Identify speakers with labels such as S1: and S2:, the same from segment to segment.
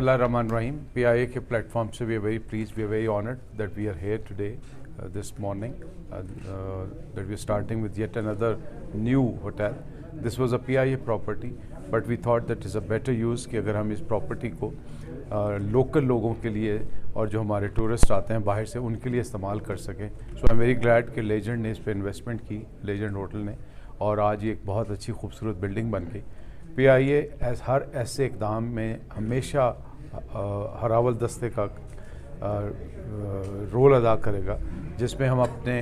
S1: Bismillahirrahmanirrahim. PIA के platform से we are very pleased, we are very honored that we are here today, this morning, that we are starting with yet another new hotel. This was a PIA property, but we thought that is a better use कि अगर हम इस property को local लोगों के लिए और जो हमारे टूरिस्ट आते हैं बाहर से उनके लिए इस्तेमाल कर सकें. सो आई एम वेरी ग्लैड कि लेजेंड ने इस पर इन्वेस्टमेंट की, लेजेंड होटल ने, और आज ये एक बहुत अच्छी खूबसूरत बिल्डिंग बन गई. PIA हर ऐसे इक़दाम में हमेशा हरावल दस्ते का रोल अदा करेगा जिसमें हम अपने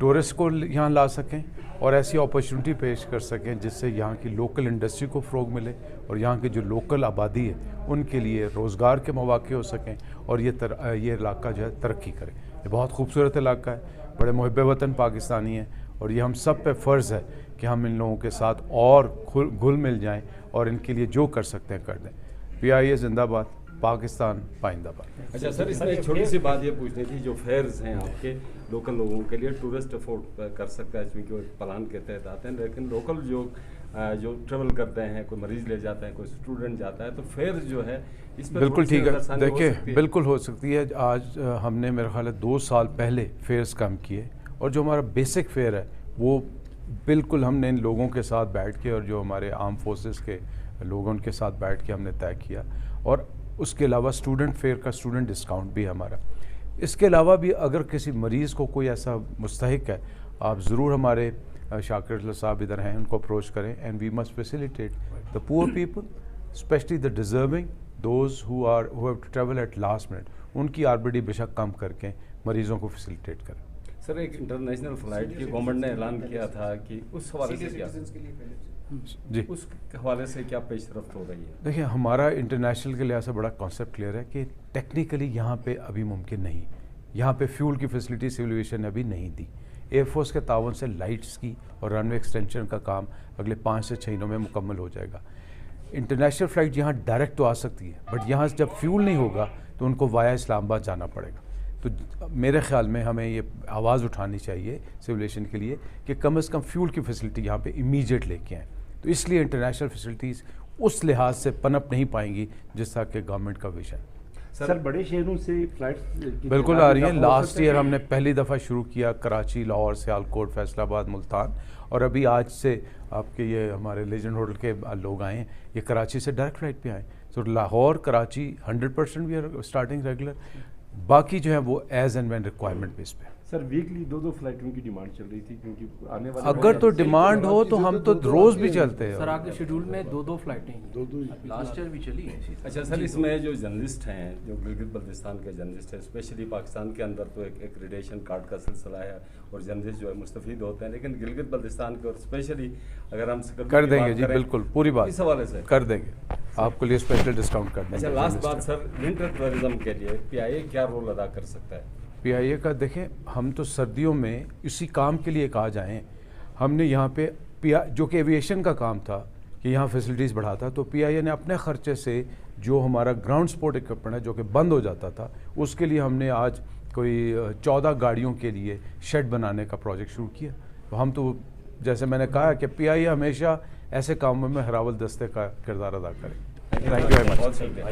S1: टूरिस्ट को यहाँ ला सकें और ऐसी अपॉर्चुनिटी पेश कर सकें जिससे यहाँ की लोकल इंडस्ट्री को फ़रोग मिले और यहाँ की जो लोकल आबादी है उनके लिए रोज़गार के मौक़े हो सकें और ये इलाका जो है तरक्की करे. ये बहुत खूबसूरत इलाका है, बड़े मुहिब वतन पाकिस्तानी हैं और ये हम सब पे फ़र्ज़ है कि हम इन लोगों के साथ और घुल मिल जाएं और इनके लिए जो कर सकते हैं कर दें. PIA जिंदाबाद, पाकिस्तान पाइंदाबाद.
S2: अच्छा सर, इसमें एक छोटी सी बात ये पूछनी थी, जो फेयर्स हैं आपके लोकल लोगों के लिए टूरिस्ट अफोर्ड कर सकता है इसमें कोई प्लान के तहत आते हैं, लेकिन लोकल जो ट्रेवल करते हैं, कोई मरीज़ ले जाते हैं, कोई स्टूडेंट जाता है, तो फेयर जो है इस पर
S1: बिल्कुल ठीक है. देखिए बिल्कुल हो सकती है. आज हमने मेरे ख्याल है 2 साल पहले फेयर्स कम किए और जो हमारा बेसिक फेयर है वो बिल्कुल हमने इन लोगों के साथ बैठ के और जो हमारे आर्म फोर्सेस के लोगों के साथ बैठ के हमने तय किया. और उसके अलावा स्टूडेंट फेयर का स्टूडेंट डिस्काउंट भी है हमारा. इसके अलावा भी अगर किसी मरीज़ को कोई ऐसा मुस्तहिक है, आप ज़रूर हमारे शाकिर साहब इधर हैं, उनको अप्रोच करें. And we must facilitate the poor people, specially the deserving, those who have to travel at last minute, उनकी आरबीडी बेशक कम करके मरीज़ों को फैसिलिटेट करें.
S2: सर, एक इंटरनेशनल फ्लाइट की गवर्नमेंट ने ऐलान किया था कि उस हवाले से क्या
S1: जी
S2: उस हवाले से क्या पेशरफ्त हो रही है?
S1: देखिए, हमारा इंटरनेशनल के लिहाज से बड़ा कॉन्सेप्ट क्लियर है कि टेक्निकली यहाँ पे अभी मुमकिन नहीं. यहाँ पे फ्यूल की फैसिलिटी सिविल एविएशन ने अभी नहीं दी. एयरफोर्स के तावन से लाइट्स की और रनवे एक्सटेंशन का काम अगले 5 से 6 महीनों में मुकम्मल हो जाएगा. इंटरनेशनल फ़्लाइट यहाँ डायरेक्ट तो आ सकती है, बट यहाँ से जब फ्यूल नहीं होगा तो उनको वाया इस्लामाबाद जाना पड़ेगा. तो मेरे ख़्याल में हमें ये आवाज़ उठानी चाहिए सिविलेशन के लिए कि कम से कम फ्यूल की फैसिलिटी यहाँ पे इमीडिएट लेके आएँ. तो इसलिए इंटरनेशनल फैसिलिटीज़ उस लिहाज से पनप नहीं पाएंगी जिस तरह के गवर्नमेंट का विजन.
S3: सर, बड़े शहरों से फ्लाइट्स
S1: बिल्कुल आ रही हैं. लास्ट ईयर हमने पहली दफ़ा शुरू किया कराची, लाहौर, सियालकोट, फैसलाबाद, मुल्तान, और अभी आज से आपके ये हमारे लेजेंड होटल के लोग आए हैं, ये कराची से डायरेक्ट फ्लाइट पे आए. तो Lahore Karachi 100% we are starting regular. बाकी जो है वो as and when requirement base पे.
S3: सर, वीकली 2 फ्लाइटों की डिमांड चल रही थी क्योंकि आने वाले
S1: अगर तो डिमांड हो तो हम तो रोज़ भी चलते हैं.
S4: सर, आपके शेड्यूल में 2 फ्लाइटें लास्ट ईयर भी चली है.
S2: अच्छा सर, इसमें जो जर्नलिस्ट हैं, जो गिलगित बल्तिस्तान के जर्नलिस्ट हैं, स्पेशली पाकिस्तान के अंदर तो एक एक्रीडेशन कार्ड का सिलसिला है और जर्नलिस्ट जो है मुस्तफीद होते हैं, लेकिन गिलगित बल्तिस्तान के और स्पेशली अगर हम
S1: कर देंगे जी, बिल्कुल पूरी बात
S2: इस हवाले से
S1: कर देंगे, आपके लिए स्पेशल डिस्काउंट कर देंगे.
S2: अच्छा, लास्ट बात सर, विंटर टूरिज्म के लिए PIA क्या रोल अदा कर सकता है?
S1: PIA का देखें, हम तो सर्दियों में इसी काम के लिए कहा जाएँ. हमने यहाँ पे जो कि एविएशन का काम था कि यहाँ फैसिलिटीज़ बढ़ाता, तो PIA ने अपने ख़र्चे से जो हमारा ग्राउंड सपोर्ट इक्विपमेंट है जो कि बंद हो जाता था, उसके लिए हमने आज कोई 14 गाड़ियों के लिए शेड बनाने का प्रोजेक्ट शुरू किया. तो हम तो जैसे मैंने कहा कि PIA हमेशा ऐसे कामों में हरावल दस्ते का किरदार अदा करें. Thank you very much.